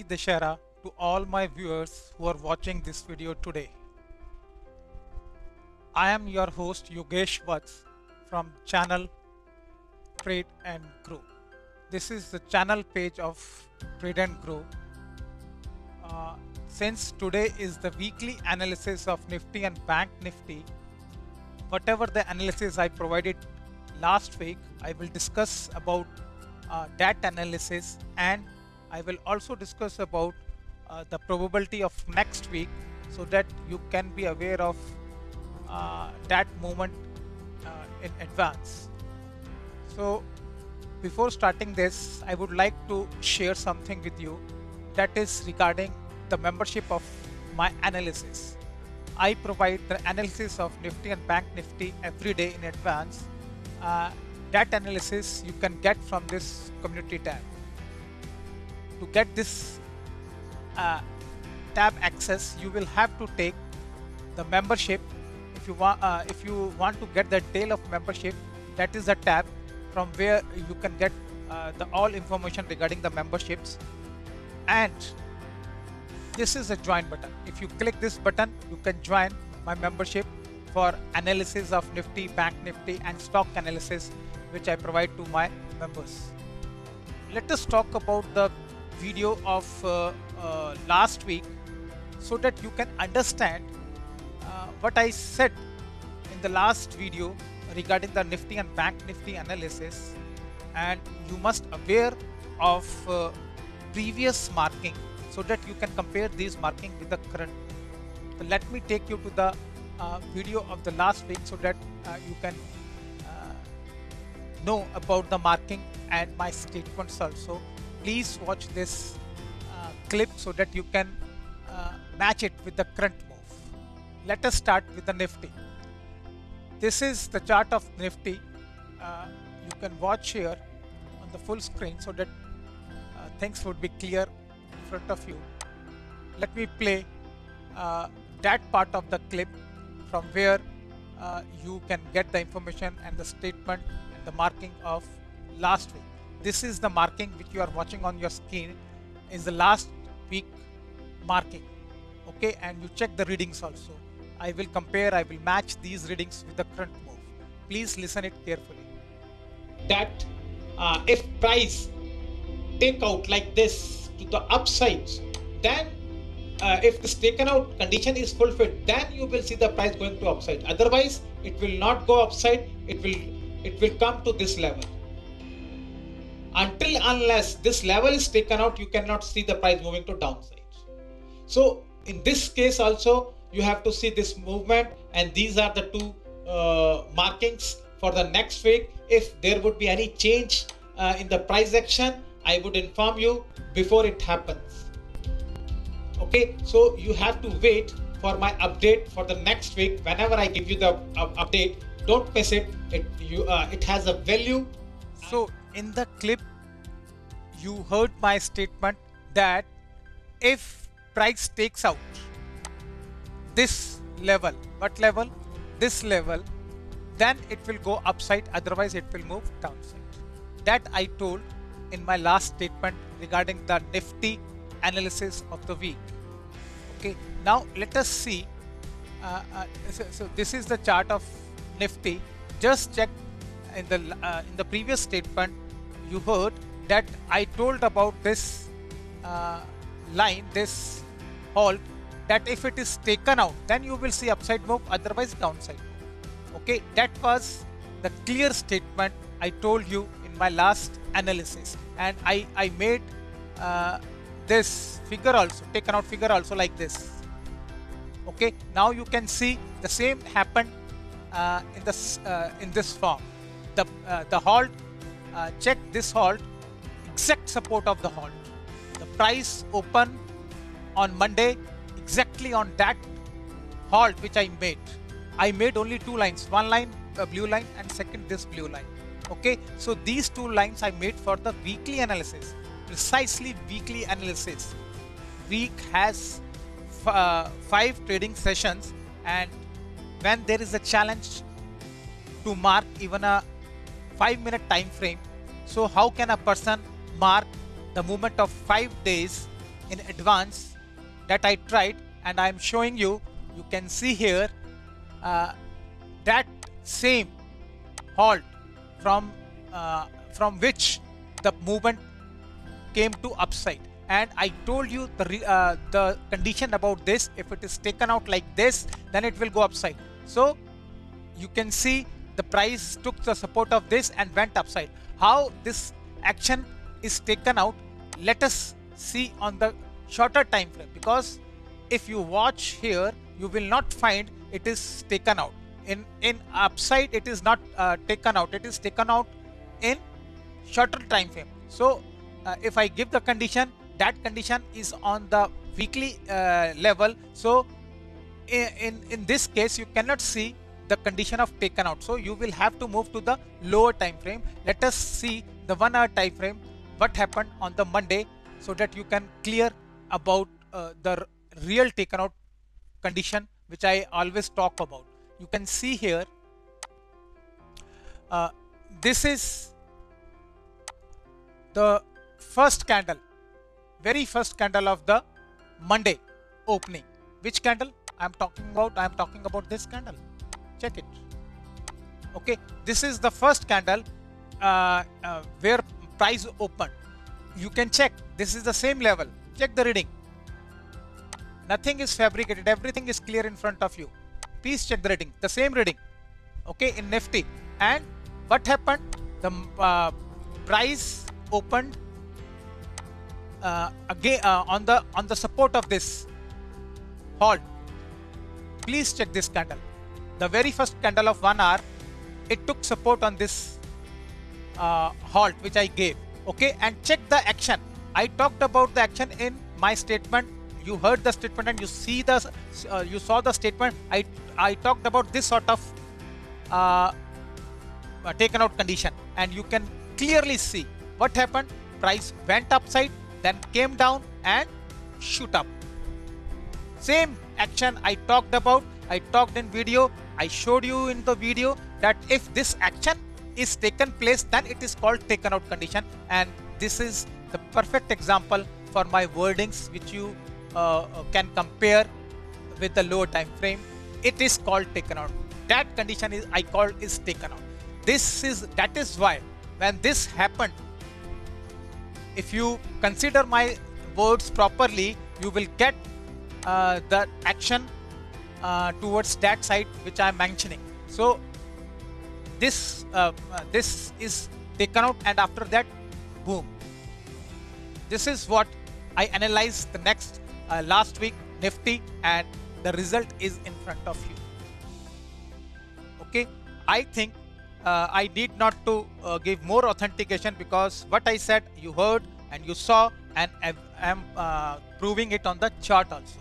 Dashera to all my viewers who are watching this video today. I am your host Yogesh Vats from channel Trade and Grow. This is the channel page of Trade and Grow. Since today is the weekly analysis of Nifty and Bank Nifty, whatever the analysis I provided last week, I will discuss about that analysis, and I will also discuss about the probability of next week so that you can be aware of that moment in advance. So before starting this, I would like to share something with you that is regarding the membership of my analysis. I provide the analysis of Nifty and Bank Nifty every day in advance. That analysis you can get from this community tab. To get this tab access, you will have to take the membership. If you want to get the tail of membership, that is the tab from where you can get the all information regarding the memberships. And this is a join button. If you click this button, you can join my membership for analysis of Nifty, Bank Nifty and stock analysis which I provide to my members. Let us talk about the video of last week so that you can understand what I said in the last video regarding the Nifty and Bank Nifty analysis, and you must aware of previous marking so that you can compare these marking with the current. So let me take you to the video of the last week so that you can know about the marking and my statements also. Please watch this clip so that you can match it with the current move. Let us start with the Nifty. This is the chart of Nifty. You can watch here on the full screen so that things would be clear in front of you. Let me play that part of the clip from where you can get the information and the statement and the marking of last week. This is the marking which you are watching on your screen is the last week marking. Okay, and you check the readings also. I will compare, I will match these readings with the current move. Please listen it carefully. That if price take out like this to the upside, then if this taken out condition is fulfilled, then you will see the price going to upside. Otherwise, it will not go upside. It will come to this level. Until unless this level is taken out, you cannot see the price moving to downside. So in this case also, you have to see this movement, and these are the two markings for the next week. If there would be any change in the price action, I would inform you before it happens. Okay, so you have to wait for my update for the next week. Whenever I give you the update, don't miss it. It has a value. So in the clip, you heard my statement that if price takes out this level, what level? This level, then it will go upside, otherwise it will move downside. That I told in my last statement regarding the Nifty analysis of the week. Okay, now let us see. So this is the chart of Nifty. Just check in the previous statement. You heard that I told about this line, this halt, that if it is taken out, then you will see upside move, otherwise downside move. Okay, that was the clear statement I told you in my last analysis, and I made this figure also, taken out figure also like this. Okay, now you can see the same happened in this form. The halt, check this halt, exact support of the halt. The price open on Monday exactly on that halt which I made. I made only two lines, one line blue line and second this blue line. Okay, so these two lines I made for the weekly analysis, precisely weekly analysis. Week has 5 trading sessions, and when there is a challenge to mark even a 5-minute time frame, so how can a person mark the movement of 5 days in advance that I tried, and I'm showing you. You can see here that same halt from which the movement came to upside, and I told you the condition about this. If it is taken out like this, then it will go upside. So you can see the price took the support of this and went upside. How this action is taken out, let us see on the shorter time frame, because if you watch here, you will not find it is taken out in upside. It is not taken out, it is taken out in shorter time frame. So if I give the condition, that condition is on the weekly level. So in this case, you cannot see the condition of taken out, so you will have to move to the lower time frame. Let us see the 1 hour time frame, what happened on the Monday, so that you can clear about the real taken out condition which I always talk about. You can see here, this is the first candle, very first candle of the Monday opening. Which candle I'm talking about? I'm talking about this candle. Check it. Okay, this is the first candle where price opened. You can check, this is the same level. Check the reading. Nothing is fabricated, everything is clear in front of you. Please check the reading, the same reading, okay, in Nifty. And what happened? The price opened again on the support of this halt. Please check this candle, the very first candle of 1 hour. It took support on this halt which I gave. Okay, and check the action. I talked about the action in my statement. You heard the statement and you see the you saw the statement. I talked about this sort of taken out condition, and you can clearly see what happened. Price went upside, then came down and shoot up. Same action I talked about. I talked in video. I showed you in the video that if this action is taken place, then it is called taken out condition, and this is the perfect example for my wordings which you can compare with the lower time frame. It is called taken out. That condition is I called is taken out. That is why when this happened, if you consider my words properly, you will get the action towards that side which I am mentioning. So this is taken out, and after that, boom. This is what I analyzed the next last week Nifty, and the result is in front of you. Okay, I think I need not to give more authentication, because what I said you heard and you saw, and I am proving it on the chart also.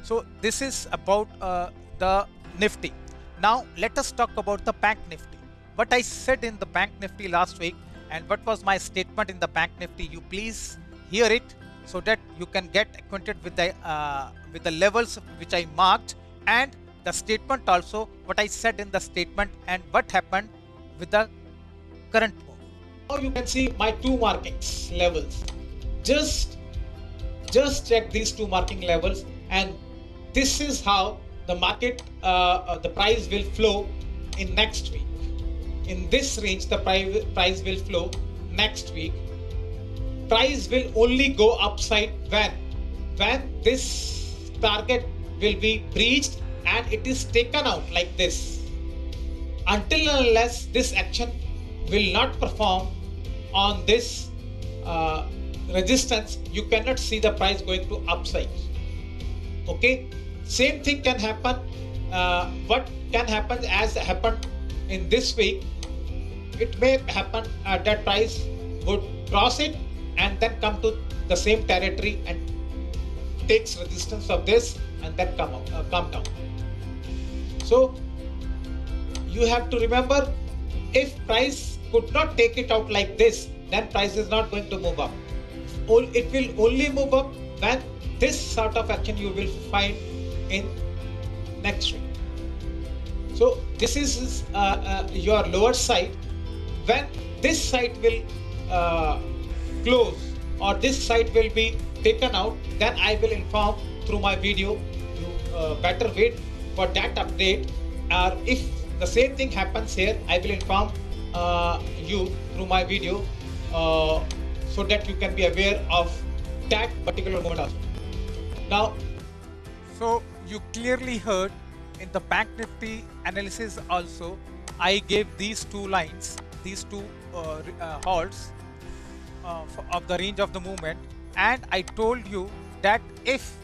So this is about the Nifty. Now let us talk about the Bank Nifty. What I said in the Bank Nifty last week, and what was my statement in the Bank Nifty, you please hear it so that you can get acquainted with the levels which I marked, and the statement also, what I said in the statement, and what happened with the current move. Now you can see my two markings levels. Just check these two marking levels, and this is how the market, the price will flow in next week. In this range, the price will flow next week. Price will only go upside when this target will be breached and it is taken out like this. Until and unless this action will not perform on this resistance, you cannot see the price going to upside. Okay, same thing can happen. What can happen as happened in this week, it may happen that price would cross it and then come to the same territory and takes resistance of this and then come down. So you have to remember, if price could not take it out like this, then price is not going to move up. It will only move up when this sort of action you will find in next week. So this is your lower side. When this side will close or this site will be taken out, then I will inform through my video. You better wait for that update, or if the same thing happens here, I will inform you through my video, so that you can be aware of that particular moment also. Now, so you clearly heard in the Bank Nifty analysis also, I gave these two lines, these two halts of the range of the movement, and I told you that if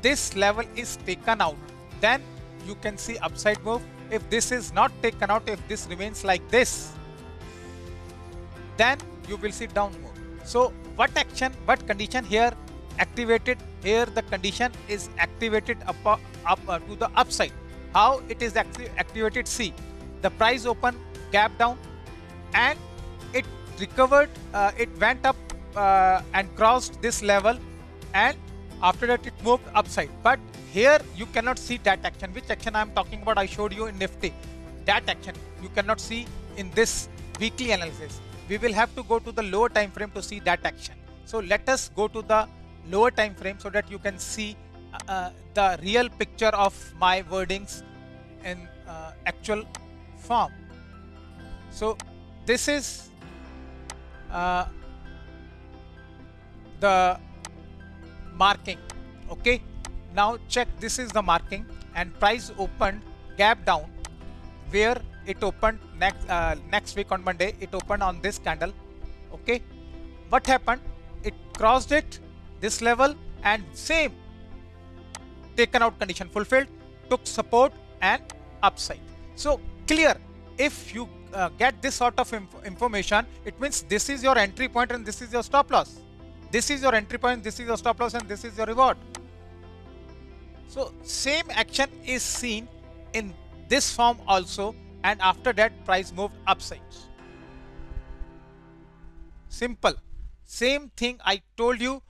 this level is taken out, then you can see upside move. If this is not taken out, if this remains like this, then you will see down move. So what action, what condition here activated? Here the condition is activated up to the upside. How it is activated? See, the price open gap down and it recovered, it went up and crossed this level, and after that it moved upside. But here you cannot see that action. Which action I am talking about? I showed you in Nifty. That action you cannot see in this weekly analysis. We will have to go to the lower time frame to see that action. So let us go to the lower time frame so that you can see the real picture of my wordings in actual form. So this is the marking. Okay, now check, this is the marking, and price opened gap down where it opened next week on Monday. It opened on this candle. Okay, what happened? It crossed it, this level, and same taken out condition fulfilled, took support and upside. So clear, if you get this sort of information, it means this is your entry point and this is your stop loss. This is your entry point, this is your stop loss, and this is your reward. So same action is seen in this form also, and after that price moved upside. Simple. Same thing I told you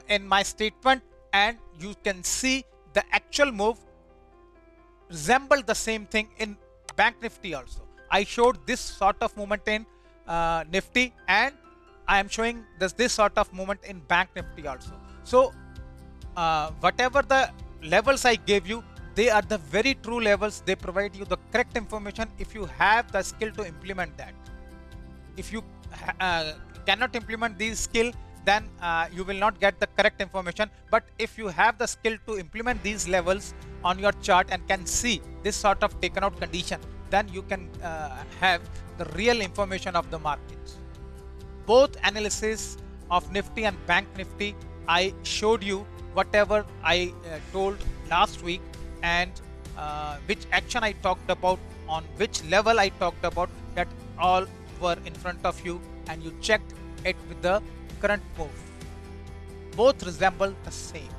in my statement, and you can see the actual move resembled the same thing in Bank Nifty also. I showed this sort of movement in Nifty, and I am showing this sort of movement in Bank Nifty also. So whatever the levels I gave you, they are the very true levels. They provide you the correct information if you have the skill to implement that. If you cannot implement these skill, then you will not get the correct information. But if you have the skill to implement these levels on your chart and can see this sort of taken out condition, then you can have the real information of the markets. Both analysis of Nifty and Bank Nifty, I showed you whatever I told last week, and which action I talked about, on which level I talked about, that all were in front of you, and you checked it with the current move. Both resemble the same.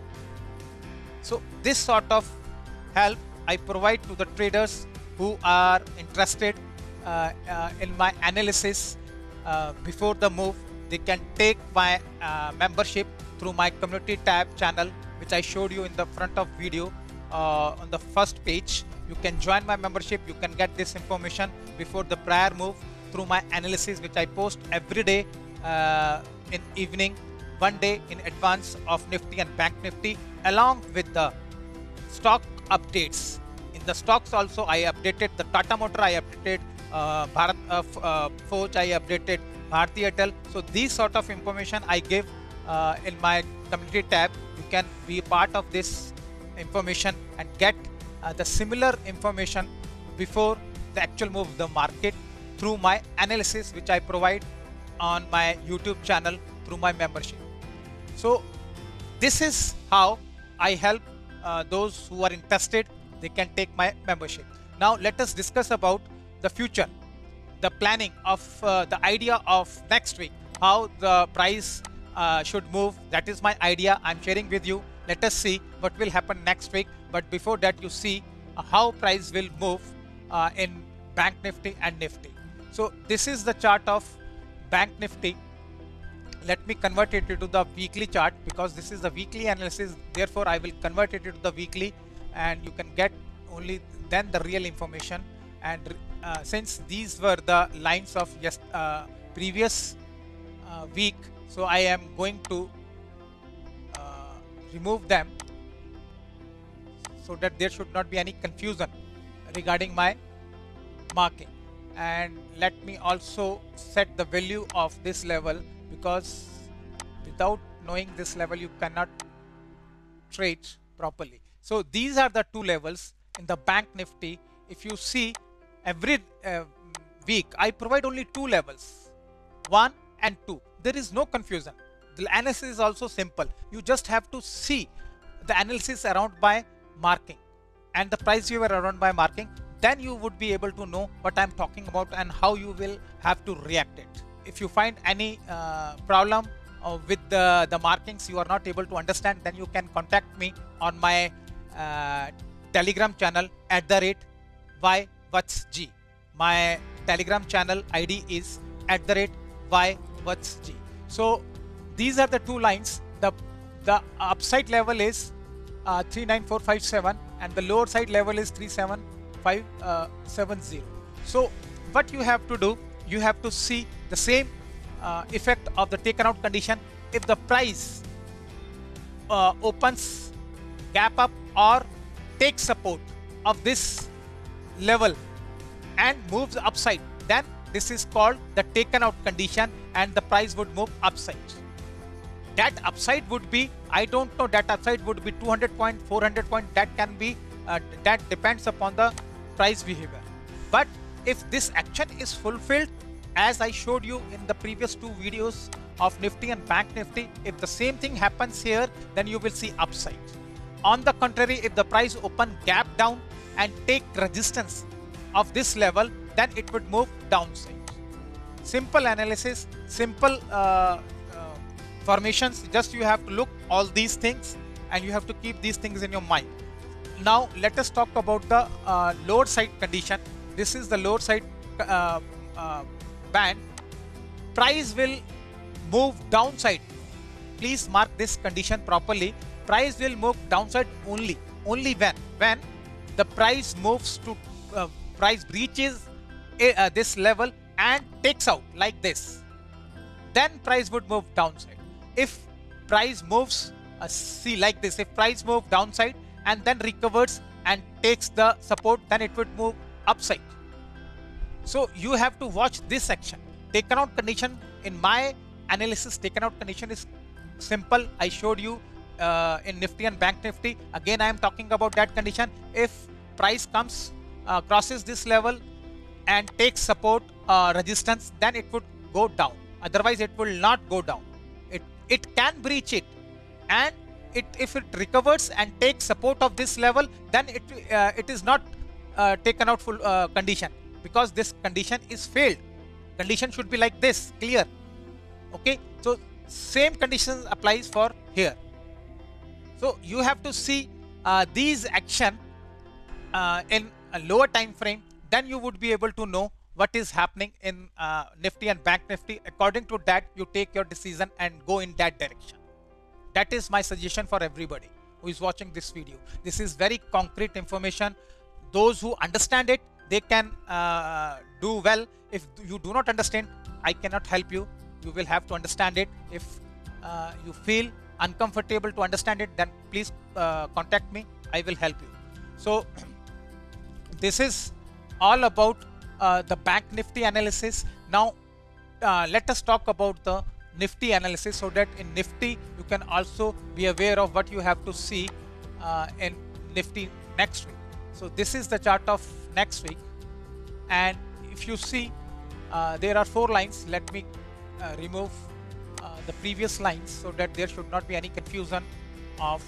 So this sort of help I provide to the traders who are interested in my analysis before the move. They can take my membership through my community tab channel, which I showed you in the front of video on the first page. You can join my membership. You can get this information before the prior move through my analysis, which I post every day in evening, one day in advance of Nifty and Bank Nifty, along with the stock updates. In the stocks also, I updated the Tata Motor, I updated Forge, I updated Bharti Airtel. So these sort of information I give in my community tab. You can be part of this information and get the similar information before the actual move of the market through my analysis, which I provide on my YouTube channel through my membership. So this is how I help those who are interested. They can take my membership. Now let us discuss about the future, the planning of the idea of next week, how the price should move. That is my idea I'm sharing with you. Let us see what will happen next week. But before that, you see how price will move in Bank Nifty and Nifty. So this is the chart of Bank Nifty. Let me convert it into the weekly chart, because this is the weekly analysis. Therefore, I will convert it into the weekly, and you can get only then the real information. And since these were the lines of previous week, So I am going to remove them so that there should not be any confusion regarding my marking. And let me also set the value of this level, because without knowing this level you cannot trade properly. So these are the two levels in the Bank Nifty. If you see, every week I provide only two levels, 1 and 2. There is no confusion. The analysis is also simple. You just have to see the analysis around by marking and the price you were around by marking. Then you would be able to know what I'm talking about and how you will have to react it. If you find any problem with the markings you are not able to understand, then you can contact me on my Telegram channel @YWatsG. My Telegram channel ID is @YWatsG. So these are the two lines. The upside level is 39457 and the lower side level is 37570. So what you have to do, you have to see the same effect of the taken out condition. If the price opens gap up or takes support of this level and moves upside, then this is called the taken out condition and the price would move upside. That upside would be, I don't know, that upside would be 200 point, 400 point, that can be that depends upon the price behavior. But if this action is fulfilled, as I showed you in the previous two videos of Nifty and Bank Nifty, if the same thing happens here, then you will see upside. On the contrary, if the price open gap down and take resistance of this level, then it would move downside. Simple analysis, simple formations. Just you have to look all these things and you have to keep these things in your mind. Now let us talk about the lower side condition. This is the lower side band. Price will move downside. Please mark this condition properly. Price will move downside only when the price moves to price breaches this level and takes out like this, then price would move downside. If price moves see like this, if price move downside and then recovers and takes the support, then it would move upside. So you have to watch this action. Taken out condition, in my analysis, taken out condition is simple. I showed you in Nifty and Bank Nifty. Again I am talking about that condition. If price comes crosses this level and takes support resistance, then it would go down. Otherwise it will not go down. It can breach it, and if it recovers and takes support of this level, then it is not taken out full condition, because this condition is failed. Condition should be like this, clear. Okay, so same conditions applies for here. So you have to see these action in a lower time frame, then you would be able to know what is happening in Nifty and Bank Nifty. According to that, you take your decision and go in that direction. That is my suggestion for everybody who is watching this video. This is very concrete information. Those who understand it, they can do well. If you do not understand, I cannot help you. You will have to understand it. If you feel uncomfortable to understand it, then please contact me. I will help you. So this is all about the Bank Nifty analysis. Now let us talk about the Nifty analysis, so that in Nifty you can also be aware of what you have to see in Nifty next week. So this is the chart of next week, and if you see there are 4 lines. Let me remove the previous lines so that there should not be any confusion of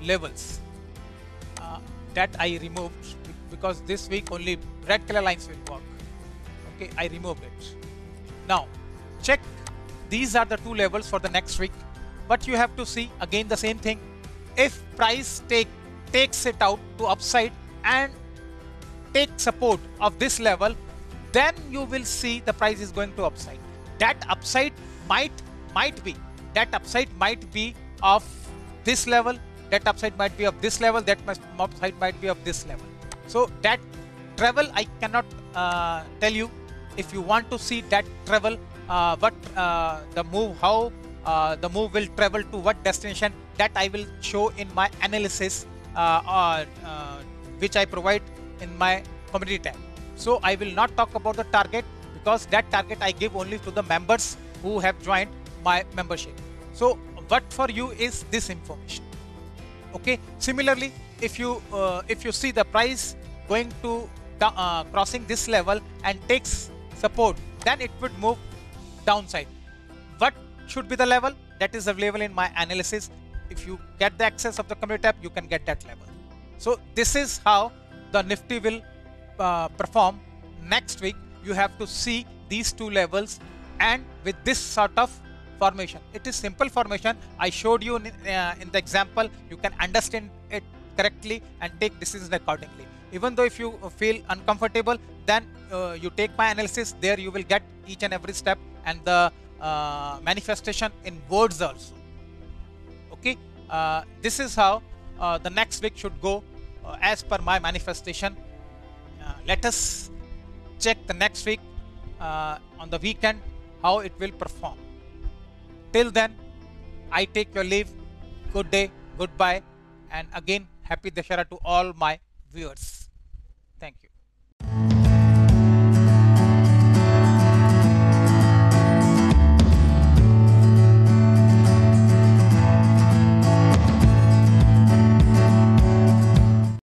levels that I removed, because this week only red color lines will work. Okay, I removed it. Now check, these are the 2 levels for the next week. But you have to see again the same thing. If price takes it out to upside and take support of this level, then you will see the price is going to upside. That upside might be of this level, that upside might be of this level, that upside might be of this level. So that travel I cannot tell you. If you want to see that travel, what the move, how the move will travel to what destination, that I will show in my analysis, which I provide in my community tab. So I will not talk about the target, because that target I give only to the members who have joined my membership. So what for you is this information. Okay, similarly, if you see the price going to crossing this level and takes support, then it would move downside. What should be the level? That is available in my analysis. If you get the access of the community tab, you can get that level. So this is how the Nifty will perform next week. You have to see these two levels, and with this sort of formation, it is simple formation. I showed you in the example. You can understand it correctly and take decisions accordingly. Even though if you feel uncomfortable, then you take my analysis. There you will get each and every step and the manifestation in words also. Okay, this is how the next week should go as per my manifestation. Let us check the next week on the weekend how it will perform. Till then, I take your leave. Good day, goodbye, and again, happy Dashara to all my viewers. Thank you.